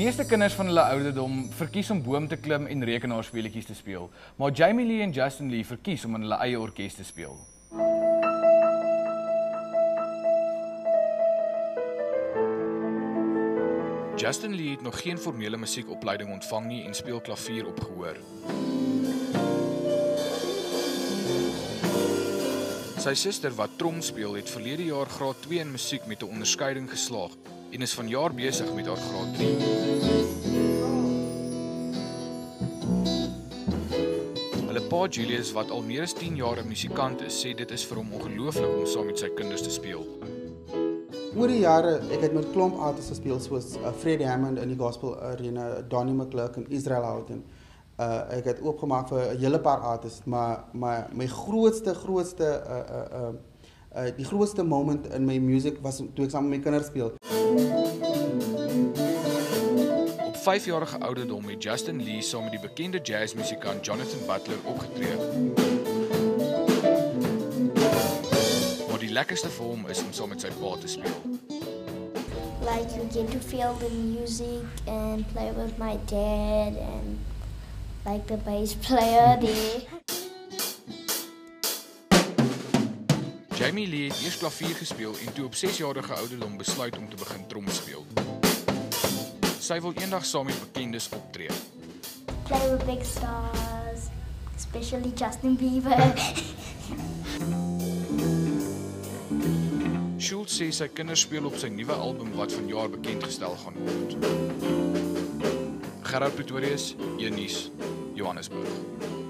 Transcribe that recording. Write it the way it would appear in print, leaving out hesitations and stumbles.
Meeste kinders van hulle ouderdom verkies om boom te klim en rekenaarspeletjies te speel, maar Jamie Lee en Justin Lee verkies om in hulle eie orkes te speel. Justin Lee het nog geen formele musiekopleiding ontvang nie en speel klavier op gehoor. Sy suster wat trom speel het verlede jaar graad 2 in musiek met 'n onderskeiding geslaag en is vanjaar besig met haar graad 3. Hulle pa Julius, wat al meer as 10 jaar 'n musikant is, sê dit is vir hom ongelooflik om saam met sy kinders te speel. Oor die jare, ek het met klomp artiste gespeel soos Freddie Hammond in die gospel arena, Donnie McClurkin in Israel Houghton. Ek het oopgemaak vir 'n hele paar artists, maar my die grootste moment in my music was toe ek saam met my kinders speel. Op 5-jarige ouderdom het Justin Lee saam met die bekende jazzmusikant Jonathan Butler opgetree. Maar die lekkerste vir hom is om saam met sy pa te speel. Like you get to feel the music and play with my dad and like the bass player there. Jamie Lee het eers klavier gespeel en toe op 6-jarige ouderdom besluit om te begin trom speel. Sy wil eendag saam met bekendes optree. Play with big stars, especially Justin Bieber. Schultz sê sy kinders speel op sy nuwe album wat vanjaar bekendgestel gaan word. Gerard Pretorius, Een Nuus, Johannesburg.